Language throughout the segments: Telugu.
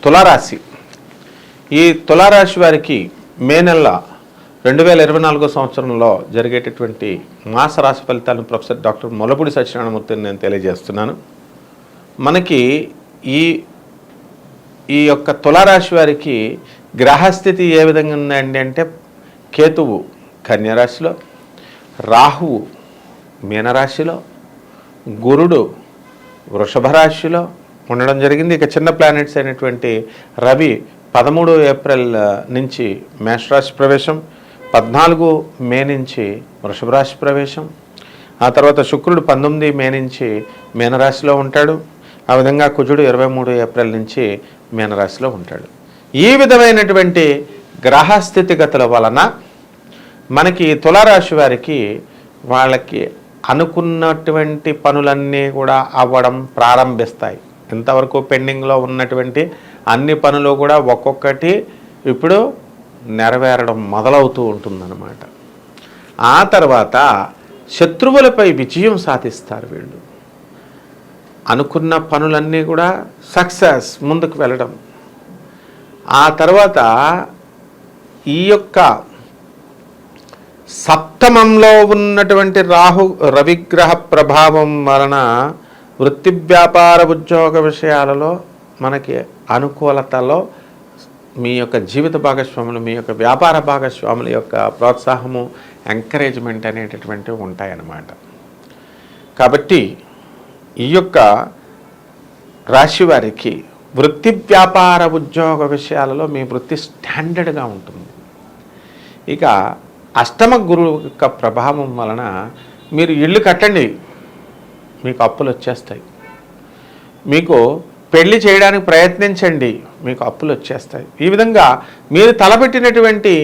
తులారాశి. ఈ తులారాశి వారికి మే నెల 2024 సంవత్సరంలో జరిగేటటువంటి మాస రాశి ఫలితాలను ప్రొఫెసర్ డాక్టర్ మొలపూడి సత్యనారాయణమూర్తిని నేను తెలియజేస్తున్నాను. మనకి ఈ యొక్క తులారాశి వారికి గ్రహస్థితి ఏ విధంగా ఉందండి అంటే, కేతువు కన్యరాశిలో, రాహువు మీనరాశిలో, గురుడు వృషభ రాశిలో ఉండడం జరిగింది. ఇక చిన్న ప్లానెట్స్ అయినటువంటి రవి 13 ఏప్రిల్ నుంచి మేషరాశి ప్రవేశం, 14 మే నుంచి వృషభ రాశి ప్రవేశం, ఆ తర్వాత శుక్రుడు 19 మే నుంచి మీనరాశిలో ఉంటాడు. ఆ విధంగా కుజుడు 23 ఏప్రిల్ నుంచి మీనరాశిలో ఉంటాడు. ఈ విధమైనటువంటి గ్రహస్థితిగతుల వలన మనకి తులారాశి వారికి వాళ్ళకి అనుకున్నటువంటి పనులన్నీ కూడా అవ్వడం ప్రారంభిస్తాయి. ఇంతవరకు పెండింగ్లో ఉన్నటువంటి అన్ని పనులు కూడా ఒక్కొక్కటి ఇప్పుడు నెరవేరడం మొదలవుతూ ఉంటుందన్నమాట. ఆ తర్వాత శత్రువులపై విజయం సాధిస్తారు వీళ్ళు. అనుకున్న పనులన్నీ కూడా సక్సెస్, ముందుకు వెళ్ళడం. ఆ తర్వాత ఈ యొక్క సప్తమంలో ఉన్నటువంటి రవిగ్రహ ప్రభావం వలన వృత్తి వ్యాపార ఉద్యోగ విషయాలలో మనకి అనుకూలతలో మీ యొక్క జీవిత భాగస్వాములు, మీ యొక్క వ్యాపార భాగస్వాముల యొక్క ప్రోత్సాహము, ఎంకరేజ్మెంట్ అనేటటువంటివి ఉంటాయన్నమాట. కాబట్టి ఈ యొక్క రాశి వారికి వృత్తి వ్యాపార ఉద్యోగ విషయాలలో మీ వృత్తి స్టాండర్డ్గా ఉంటుంది. ఇక అష్టమ గురువు యొక్క ప్రభావం వలన మీరు ఇల్లు కట్టండి, మీకు అప్పులు వచ్చేస్తాయి. మీకు పెళ్లి చేయడానికి ప్రయత్నించండి, మీకు అప్పులు వచ్చేస్తాయి. ఈ విధంగా మీరు తలపెట్టినటువంటి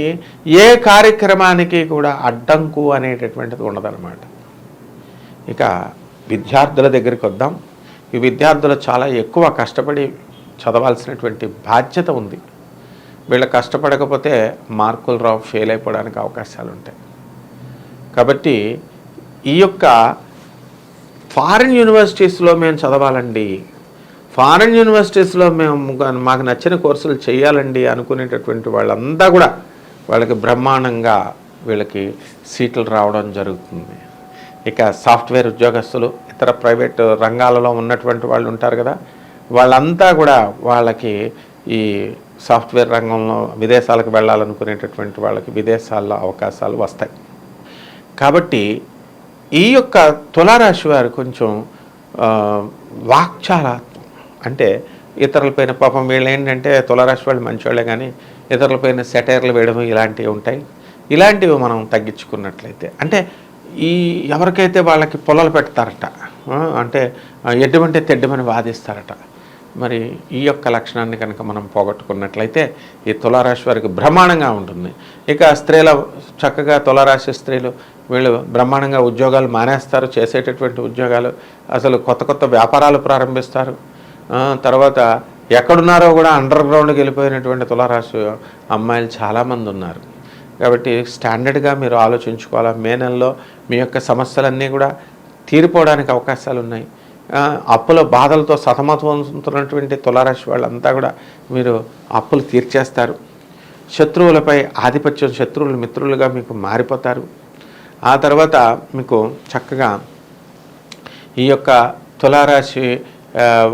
ఏ కార్యక్రమానికి కూడా అడ్డంకు అనేటటువంటిది ఉండదన్నమాట. ఇక విద్యార్థుల దగ్గరికి వద్దాం. ఈ విద్యార్థులు చాలా ఎక్కువ కష్టపడి చదవాల్సినటువంటి బాధ్యత ఉంది. వీళ్ళు కష్టపడకపోతే మార్కులు రావు, ఫెయిల్ అయిపోవడానికి అవకాశాలు ఉంటాయి. కాబట్టి ఈ యొక్క ఫారిన్ యూనివర్సిటీస్లో మేము చదవాలండి, ఫారిన్ యూనివర్సిటీస్లో మాకు నచ్చిన కోర్సులు చేయాలండి అనుకునేటటువంటి వాళ్ళంతా కూడా వాళ్ళకి బ్రహ్మాండంగా వీళ్ళకి సీట్లు రావడం జరుగుతుంది. ఇక సాఫ్ట్వేర్ ఉద్యోగస్తులు, ఇతర ప్రైవేట్ రంగాలలో ఉన్నటువంటి వాళ్ళు ఉంటారు కదా, వాళ్ళంతా కూడా వాళ్ళకి ఈ సాఫ్ట్వేర్ రంగంలో విదేశాలకు వెళ్ళాలనుకునేటటువంటి వాళ్ళకి విదేశాల్లో అవకాశాలు వస్తాయి. కాబట్టి ఈ యొక్క తులారాశి వారు కొంచెం వాక్చాలాత్మం, అంటే ఇతరులపైన, పాపం వీళ్ళు ఏంటంటే తులారాశి వాళ్ళు మంచివాళ్ళే కానీ ఇతరులపైన సెటైర్లు వేయడం ఇలాంటివి ఉంటాయి. ఇలాంటివి మనం తగ్గించుకున్నట్లయితే, అంటే ఈ ఎవరికైతే వాళ్ళకి పొలాలు పెడతారట, అంటే ఎటువంటి తెడ్డమని వాదిస్తారట, మరి ఈ యొక్క లక్షణాన్ని కనుక మనం పోగొట్టుకున్నట్లయితే ఈ తులారాశి వారికి బ్రహ్మాండంగా ఉంటుంది. ఇక స్త్రీల చక్కగా తులారాశి స్త్రీలు వీళ్ళు బ్రహ్మాండంగా ఉద్యోగాలు మానేస్తారు, చేసేటటువంటి ఉద్యోగాలు, అసలు కొత్త కొత్త వ్యాపారాలు ప్రారంభిస్తారు. తర్వాత ఎక్కడున్నారో కూడా అండర్ గ్రౌండ్కి వెళ్ళిపోయినటువంటి తులారాశి అమ్మాయిలు చాలామంది ఉన్నారు. కాబట్టి స్టాండర్డ్గా మీరు ఆలోచించుకోవాలా. మే నెలలో మీ యొక్క సమస్యలన్నీ కూడా తీరిపోవడానికి అవకాశాలు ఉన్నాయి. అప్పుల బాధలతో సతమతమవుతున్నటువంటి తులారాశి వాళ్ళంతా కూడా మీరు అప్పులు తీర్చేస్తారు. శత్రువులపై ఆధిపత్యం, శత్రువులు మిత్రులుగా మీకు మారిపోతారు. ఆ తర్వాత మీకు చక్కగా ఈ యొక్క తులారాశి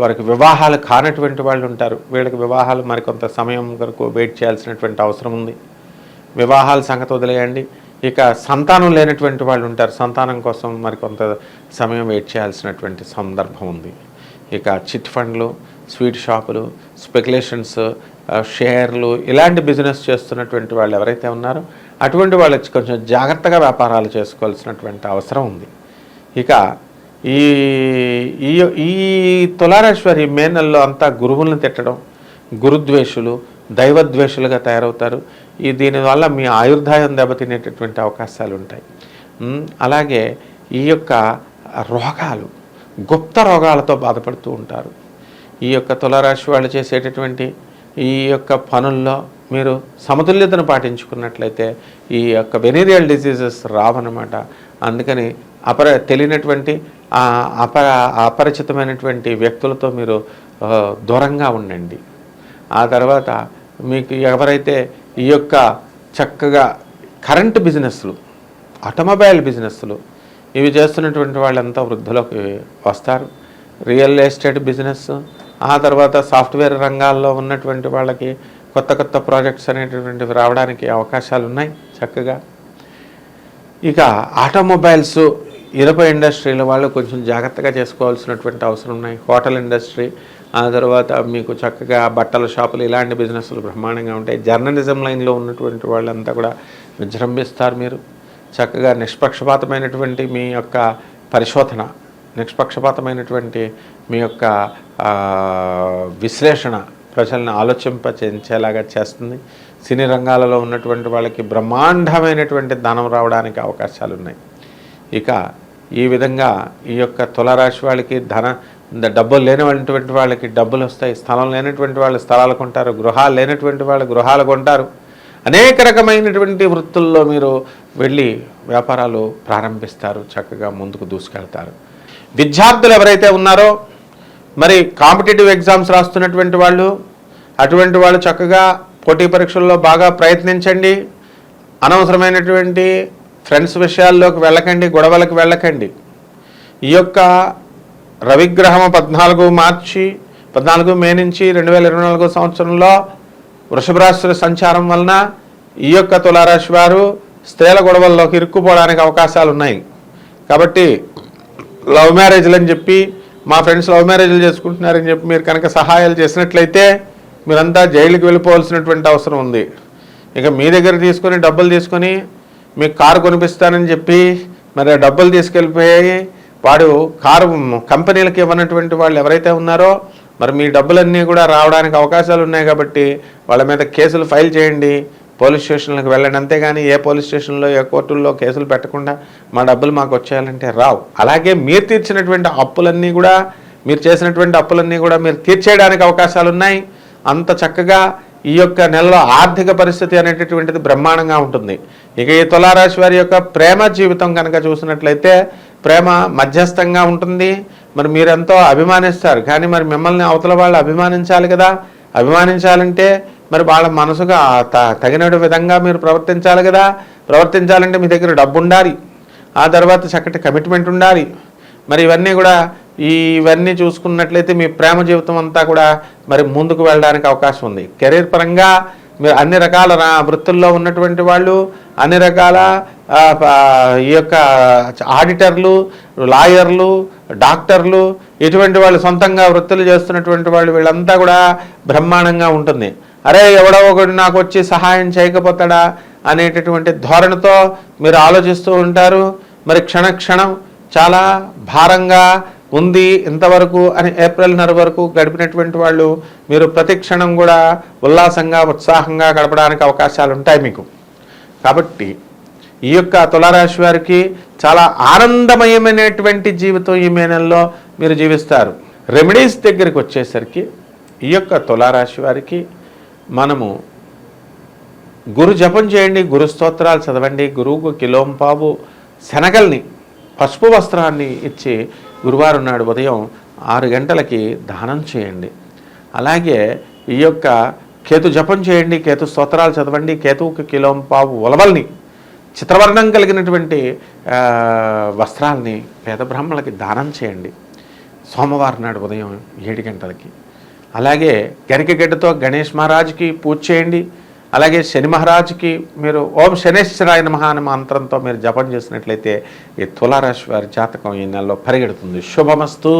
వారికి వివాహాలు కానటువంటి వాళ్ళు ఉంటారు. వీళ్ళకి వివాహాలు మరికొంత సమయం వరకు వెయిట్ చేయాల్సినటువంటి అవసరం ఉంది. వివాహాల సంగతి వదిలేయండి. ఇక సంతానం లేనటువంటి వాళ్ళు ఉంటారు, సంతానం కోసం మరికొంత సమయం వెయిట్ చేయాల్సినటువంటి సందర్భం ఉంది. ఇక చిట్ ఫండ్లు, స్వీట్ షాపులు, స్పెక్యులేషన్స్, షేర్లు, ఇలాంటి బిజినెస్ చేస్తున్నటువంటి వాళ్ళు ఎవరైతే ఉన్నారో అటువంటి వాళ్ళకి కొంచెం జాగ్రత్తగా వ్యాపారాలు చేసుకోవాల్సినటువంటి అవసరం ఉంది. ఇక ఈ ఈ తులారాశి వారి మే నెలలో అంతా గురువులను తిట్టడం, గురుద్వేషులు, దైవద్వేషులుగా తయారవుతారు. దీనివల్ల మీ ఆయుర్దాయం దెబ్బతినేటటువంటి అవకాశాలు ఉంటాయి. అలాగే ఈ యొక్క రోగాలు, గుప్త రోగాలతో బాధపడుతూ ఉంటారు. ఈ యొక్క తులారాశి వాళ్ళు చేసేటటువంటి ఈ యొక్క పనుల్లో మీరు సమతుల్యతను పాటించుకున్నట్లయితే ఈ యొక్క వెనీరియల్ డిసీజెస్ రావన్నమాట. అందుకని తెలియనటువంటి అపరిచితమైనటువంటి వ్యక్తులతో మీరు దూరంగా ఉండండి. ఆ తర్వాత మీకు ఎవరైతే ఈ యొక్క చక్కగా కరెంటు బిజినెస్లు, ఆటోమొబైల్ బిజినెస్లు ఇవి చేస్తున్నటువంటి వాళ్ళంతా వృద్ధిలోకి వస్తారు. రియల్ ఎస్టేట్ బిజినెస్, ఆ తర్వాత సాఫ్ట్వేర్ రంగాల్లో ఉన్నటువంటి వాళ్ళకి కొత్త కొత్త ప్రాజెక్ట్స్ అనేటటువంటివి రావడానికి అవకాశాలు ఉన్నాయి చక్కగా. ఇక ఆటోమొబైల్స్, ఇనుప ఇండస్ట్రీల వాళ్ళు కొంచెం జాగ్రత్తగా చేసుకోవాల్సినటువంటి అవసరం ఉన్నాయి. హోటల్ ఇండస్ట్రీ, ఆ తర్వాత మీకు చక్కగా బట్టల షాపులు, ఇలాంటి బిజినెస్లు బ్రహ్మాండంగా ఉంటాయి. జర్నలిజం లైన్లో ఉన్నటువంటి వాళ్ళంతా కూడా విజృంభిస్తారు. మీరు చక్కగా నిష్పక్షపాతమైనటువంటి మీ యొక్క పరిశోధన, నిష్పక్షపాతమైనటువంటి మీ యొక్క విశ్లేషణ ప్రజలను ఆలోచింపచేలాగా చేస్తుంది. సినీ రంగాలలో ఉన్నటువంటి వాళ్ళకి బ్రహ్మాండమైనటువంటి ధనం రావడానికి అవకాశాలు ఉన్నాయి. ఇక ఈ విధంగా ఈ యొక్క తులారాశి వాళ్ళకి డబ్బులు లేనటువంటి వాళ్ళకి డబ్బులు వస్తాయి. స్థలం లేనటువంటి వాళ్ళు స్థలాలు కొంటారు. గృహాలు లేనటువంటి వాళ్ళు గృహాలు కొంటారు. అనేక రకమైనటువంటి వృత్తుల్లో మీరు వెళ్ళి వ్యాపారాలు ప్రారంభిస్తారు. చక్కగా ముందుకు దూసుకెళ్తారు. విద్యార్థులు ఎవరైతే ఉన్నారో, మరి కాంపిటేటివ్ ఎగ్జామ్స్ రాస్తున్నటువంటి వాళ్ళు, అటువంటి వాళ్ళు చక్కగా పోటీ పరీక్షల్లో బాగా ప్రయత్నించండి. అనవసరమైనటువంటి ఫ్రెండ్స్ విషయాల్లోకి వెళ్ళకండి, గొడవలకు వెళ్ళకండి. ఈ యొక్క రవిగ్రహం 14 మే నుంచి 2024 సంవత్సరంలో వృషభ రాశి సంచారం వలన ఈ యొక్క తులారాశి వారు స్త్రీల గొడవల్లోకి ఇరుక్కుపోవడానికి అవకాశాలు ఉన్నాయి. కాబట్టి లవ్ మ్యారేజ్లు అని చెప్పి, మా ఫ్రెండ్స్ లవ్ మ్యారేజ్లు చేసుకుంటున్నారని చెప్పి మీరు కనుక సహాయాలు చేసినట్లయితే మీరంతా జైలుకి వెళ్ళిపోవాల్సినటువంటి అవసరం ఉంది. ఇక మీ దగ్గర తీసుకొని డబ్బులు తీసుకొని మీకు కారు కొనిపిస్తానని చెప్పి మరి ఆ డబ్బులు తీసుకెళ్ళిపోయి వాడు కారు కంపెనీలకు ఇవ్వనటువంటి వాళ్ళు ఎవరైతే ఉన్నారో, మరి మీ డబ్బులన్నీ కూడా రావడానికి అవకాశాలు ఉన్నాయి. కాబట్టి వాళ్ళ మీద కేసులు ఫైల్ చేయండి, పోలీస్ స్టేషన్లకు వెళ్ళండి. అంతేగాని ఏ పోలీస్ స్టేషన్లో, ఏ కోర్టుల్లో కేసులు పెట్టకుండా మా డబ్బులు మాకు వచ్చేయాలంటే రావు. అలాగే మీరు తీర్చినటువంటి అప్పులన్నీ కూడా, మీరు చేసినటువంటి అప్పులన్నీ కూడా మీరు తీర్చేయడానికి అవకాశాలు ఉన్నాయి. అంత చక్కగా ఈ యొక్క నెలలో ఆర్థిక పరిస్థితి అనేటటువంటిది బ్రహ్మాండంగా ఉంటుంది. ఇక ఈ తులారాశి వారి యొక్క ప్రేమ జీవితం కనుక చూసినట్లయితే ప్రేమ మధ్యస్థంగా ఉంటుంది. మరి మీరెంతో అభిమానిస్తారు, కానీ మరి మిమ్మల్ని అవతల వాళ్ళు అభిమానించాలి కదా. అభిమానించాలంటే మరి వాళ్ళ మనసుగా తగిన విధంగా మీరు ప్రవర్తించాలి కదా. ప్రవర్తించాలంటే మీ దగ్గర డబ్బు ఉండాలి, ఆ తర్వాత చక్కటి కమిట్మెంట్ ఉండాలి. మరి ఇవన్నీ చూసుకున్నట్లయితే మీ ప్రేమ జీవితం అంతా కూడా మరి ముందుకు వెళ్ళడానికి అవకాశం ఉంది. కెరీర్ పరంగా మీరు అన్ని రకాల వృత్తుల్లో ఉన్నటువంటి వాళ్ళు, అన్ని రకాల ఈ యొక్క ఆడిటర్లు, లాయర్లు, డాక్టర్లు, ఇటువంటి వాళ్ళు సొంతంగా వృత్తులు చేస్తున్నటువంటి వాళ్ళు, వీళ్ళంతా కూడా బ్రహ్మాండంగా ఉంటుంది. అరే ఎవడో ఒకడు నాకు వచ్చి సహాయం చేయకపోతాడా అనేటటువంటి ధోరణితో మీరు ఆలోచిస్తూ ఉంటారు. మరి క్షణక్షణం చాలా భారంగా ఉంది ఇంతవరకు అని ఏప్రిల్ వరకు గడిపినటువంటి వాళ్ళు మీరు ప్రతి క్షణం కూడా ఉల్లాసంగా, ఉత్సాహంగా గడపడానికి అవకాశాలు ఉంటాయి మీకు. కాబట్టి ఈ యొక్క తులారాశి వారికి చాలా ఆనందమయమైనటువంటి జీవితం ఈ మే నెలలో మీరు జీవిస్తారు. రెమెడీస్ దగ్గరికి వచ్చేసరికి ఈ యొక్క తులారాశి వారికి మనము గురు జపం చేయండి, గురు స్తోత్రాలు చదవండి, గురువుకు కిలోంపావు శనగల్ని, పసుపు వస్త్రాన్ని ఇచ్చి గురువారం నాడు ఉదయం 6 గంటలకి దానం చేయండి. అలాగే ఈ యొక్క కేతు జపం చేయండి, కేతు స్తోత్రాలు చదవండి, కేతువుకి కిలోంపావు ఉలవల్ని, చిత్రవర్ణం కలిగినటువంటి వస్త్రాలని పేద బ్రాహ్మణులకి దానం చేయండి సోమవారం నాడు ఉదయం 7 గంటలకి. అలాగే గరికెగడ్డతో గణేష్ మహారాజ్కి పూజ చేయండి. అలాగే శని మహారాజ్కి మీరు ఓం శనేశ్వరాయ నమః అనే మంత్రంతో మీరు జపం చేసినట్లయితే ఈ తులారాశి వారి జాతకం ఈ నెలలో పరిగెడుతుంది. శుభమస్తు.